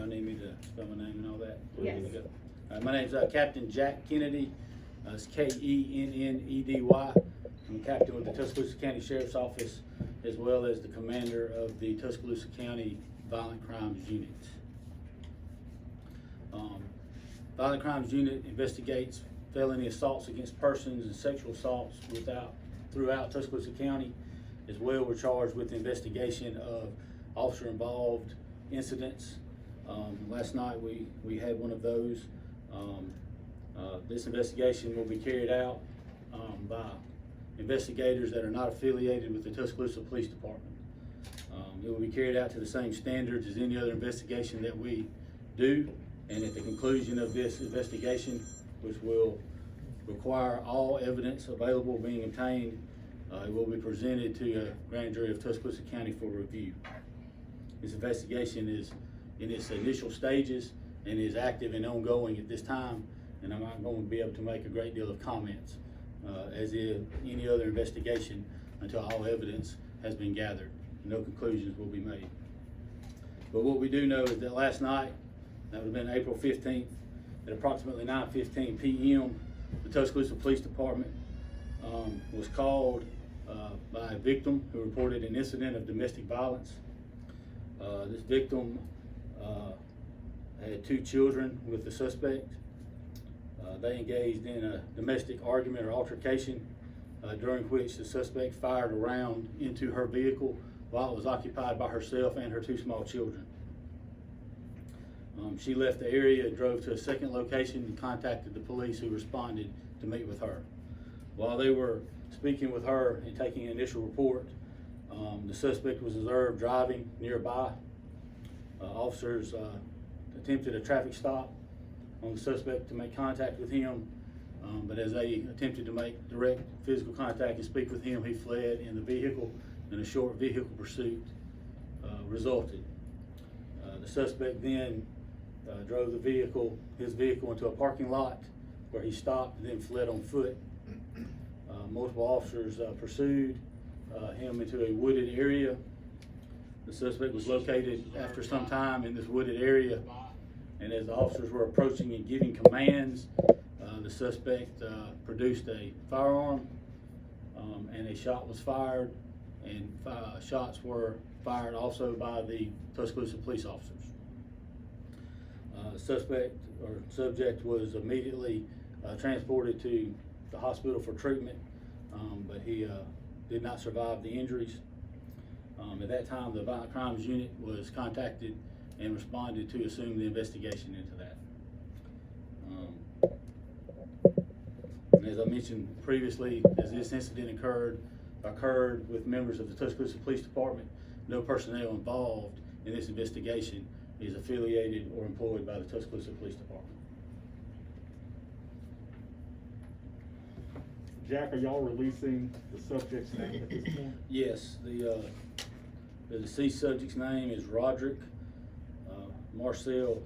need me to spell my name and all that? Yes. My name's Captain Jack Kennedy. It's Kennedy. I'm a captain with the Tuscaloosa County Sheriff's Office, as well as the commander of the Tuscaloosa County Violent Crimes Unit. Violent Crimes Unit investigates felony assaults against persons and sexual assaults throughout Tuscaloosa County. As well, we're charged with the investigation of officer-involved incidents. Last night we had one of those. This investigation will be carried out by investigators that are not affiliated with the Tuscaloosa Police Department. It will be carried out to the same standards as any other investigation that we do, and at the conclusion of this investigation, which will require all evidence available being obtained, it will be presented to a grand jury of Tuscaloosa County for review. This investigation is in its initial stages and is active and ongoing at this time, and I'm not going to be able to make a great deal of comments, as in any other investigation, until all evidence has been gathered. No conclusions will be made. But what we do know is that last night, that would have been April 15th, at approximately 9:15 p.m., the Tuscaloosa Police Department was called by a victim who reported an incident of domestic violence. This victim had 2 children with the suspect. They engaged in a domestic argument or altercation, during which the suspect fired a round into her vehicle while it was occupied by herself and her 2 small children. She left the area and drove to a second location and contacted the police, who responded to meet with her. While they were speaking with her and taking an initial report, the suspect was observed driving nearby. Officers attempted a traffic stop on the suspect to make contact with him, but as they attempted to make direct physical contact and speak with him, he fled in the vehicle, and a short vehicle pursuit resulted. The suspect then drove his vehicle into a parking lot, where he stopped and then fled on foot. Multiple officers pursued him into a wooded area. The suspect was located after some time in this wooded area, and as the officers were approaching and giving commands, the suspect produced a firearm, and a shot was fired, and shots were fired also by the Tuscaloosa police officers. The subject was immediately transported to the hospital for treatment, but he did not survive the injuries. At that time, the Violent Crimes Unit was contacted and responded to assume the investigation into that. And as I mentioned previously, as this incident occurred with members of the Tuscaloosa Police Department, no personnel involved in this investigation is affiliated or employed by the Tuscaloosa Police Department. Jack, are y'all releasing the subject's name at this point? Yes, the deceased subject's name is Roderick Marcel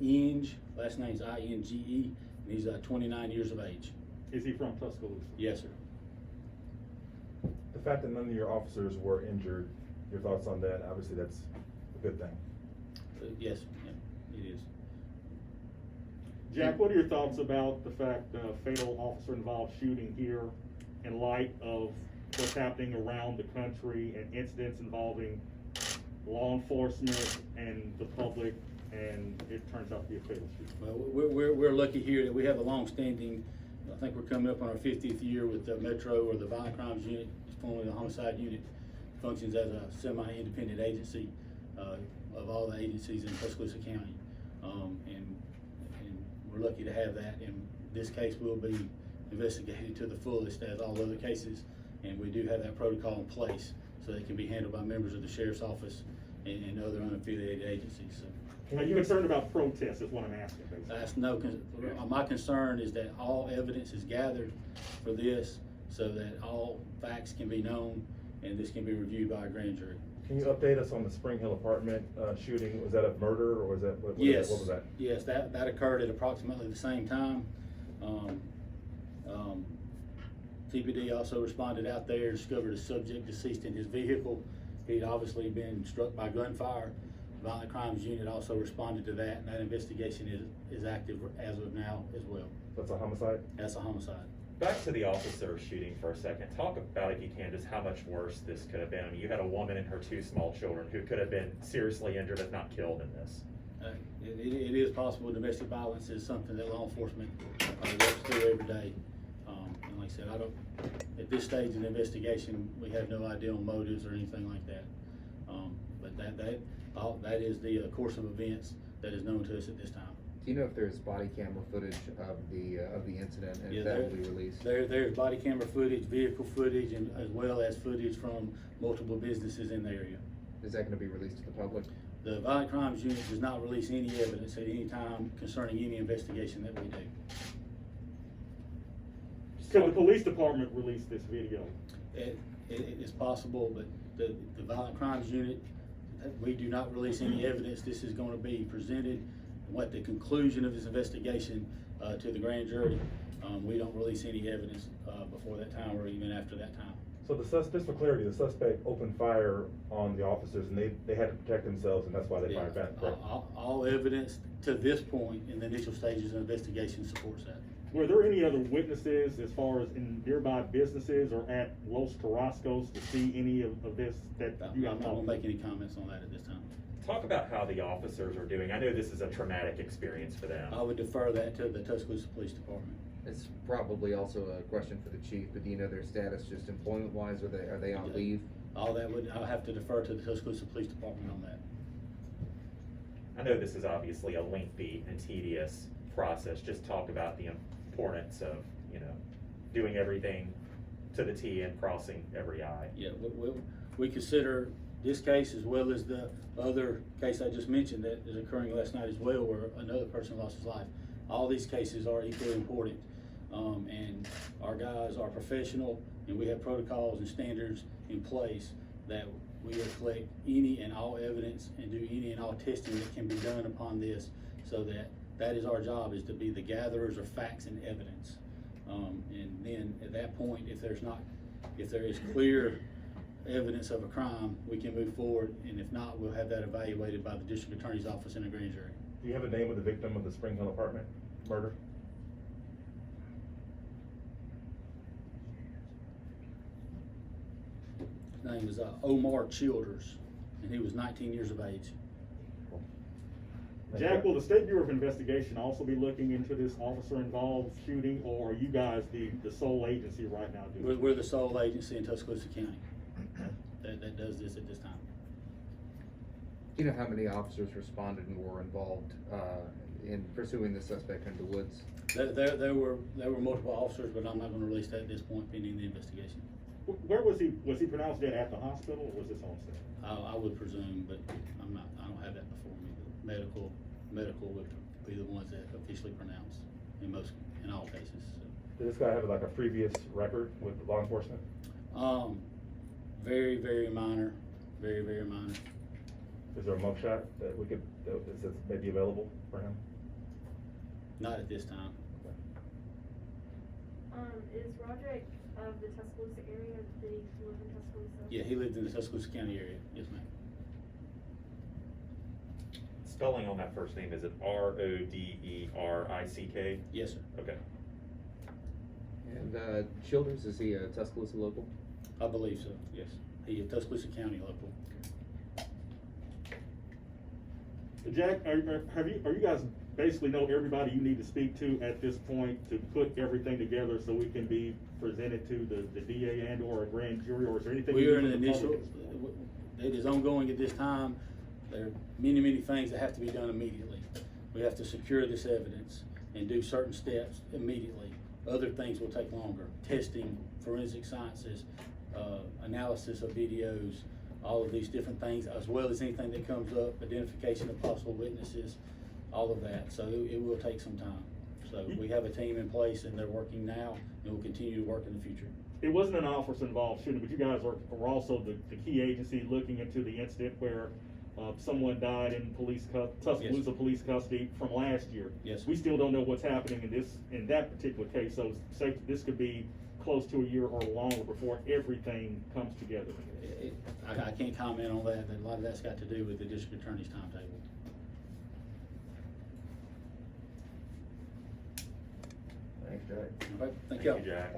Inge. Last name is I-N-G-E, and he's 29 years of age. Is he from Tuscaloosa? Yes, sir. The fact that none of your officers were injured, your thoughts on that? Obviously, that's a good thing. Yes, yeah, it is. Jack, what are your thoughts about the fact fatal officer-involved shooting here in light of what's happening around the country and incidents involving law enforcement and the public, and it turns out to be a fatal shooting? Well, we're lucky here that we have a long-standing, I think we're coming up on our 50th year with the Metro, or the Violent Crimes Unit, formerly the Homicide Unit, functions as a semi-independent agency of all the agencies in Tuscaloosa County. And we're lucky to have that, and this case will be investigated to the fullest as all other cases, and we do have that protocol in place so they can be handled by members of the Sheriff's Office and other unaffiliated agencies. So, Are you concerned about protests is what I'm asking, basically? that's no, my concern is that all evidence is gathered for this so that all facts can be known and this can be reviewed by a grand jury. Can you update us on the Spring Hill apartment shooting? Was that a murder, or was that what Yes. was that? Yes, that occurred at approximately the same time. TPD also responded out there, discovered a subject deceased in his vehicle. He'd obviously been struck by gunfire. Violent Crimes Unit also responded to that, and that investigation is active as of now as well. That's a homicide? That's a homicide. Back to the officer shooting for a second. Talk about, if you can, just how much worse this could have been. I mean, you had a woman and her 2 small children who could have been seriously injured, if not killed, in this. It is possible. Domestic violence is something that law enforcement works through every day. And like I said, at this stage in the investigation, we have no idea on motives or anything like that. But that is the course of events that is known to us at this time. Do you know if there's body camera footage of the incident and if that will be released? There's body camera footage, vehicle footage, and as well as footage from multiple businesses in the area. Is that gonna be released to the public? The Violent Crimes Unit does not release any evidence at any time concerning any investigation that we do. Could the police department release this video? It is possible, but the Violent Crimes Unit, we do not release any evidence. This is gonna be presented, what the conclusion of this investigation, to the grand jury. We don't release any evidence, before that time or even after that time. So just for clarity, the suspect opened fire on the officers and they had to protect themselves and that's why they fired back, correct? All evidence to this point in the initial stages of investigation supports that. Were there any other witnesses as far as in nearby businesses or at Los Carrascos to see any of this that I'm you not got? gonna make any comments on that at this time. Talk about how the officers are doing. I know this is a traumatic experience for them. I would defer that to the Tuscaloosa Police Department. It's probably also a question for the chief, but do you know their status just employment-wise, or are they on leave? I'll have to defer to the Tuscaloosa Police Department on that. I know this is obviously a lengthy and tedious process. Just talk about the importance of, doing everything to the T and crossing every I. Yeah, we consider this case as well as the other case I just mentioned that is occurring last night as well, where another person lost his life. All these cases are equally important. And our guys are professional, and we have protocols and standards in place that we will collect any and all evidence and do any and all testing that can be done upon this, so that is our job, is to be the gatherers of facts and evidence. And then at that point, if there is clear evidence of a crime, we can move forward, and if not, we'll have that evaluated by the district attorney's office in a grand jury. Do you have a name of the victim of the Spring Hill apartment murder? His name is Omar Childers, and he was 19 years of age. Jack, will the State Bureau of Investigation also be looking into this officer-involved shooting, or are you guys the sole agency right now doing it? We're the sole agency in Tuscaloosa County that does this at this time. Do you know how many officers responded and were involved in pursuing the suspect into the woods? There were multiple officers, but I'm not gonna release that at this point pending the investigation. Where was he pronounced dead, at the hospital, or was this on set? I would presume, but I don't have that before me. Medical would be the ones that officially pronounce in all cases. So. Did this guy have like a previous record with law enforcement? Very, very minor, very, very minor. Is there a mugshot that that's maybe available for him? Not at this time. Is Roderick of the Tuscaloosa area? Did he live in Tuscaloosa? Yeah, he lived in the Tuscaloosa County area. Yes, ma'am. Spelling on that first name, is it Roderick? Yes, sir. Okay. And Childers, is he a Tuscaloosa local? I believe so, yes. He is Tuscaloosa County local. Jack, are you guys basically know everybody you need to speak to at this point to put everything together so we can be presented to the DA and or a grand jury, or is there anything? We are in need the from the initial, public? it is ongoing at this time. There are many, many things that have to be done immediately. We have to secure this evidence and do certain steps immediately. Other things will take longer. Testing, forensic sciences, analysis of videos, all of these different things, as well as anything that comes up, identification of possible witnesses, all of that. So it will take some time. So we have a team in place and they're working now and will continue to work in the future. It wasn't an officer involved shooting, but you guys are also the key agency looking into the incident where someone died in Tuscaloosa police custody from last year. Yes. We still don't know what's happening in that particular case, so say this could be close to a year or longer before everything comes together? I can't comment on that, but a lot of that's got to do with the district attorney's timetable. Thanks, Jack. Okay, thank Thank you. you, Jack.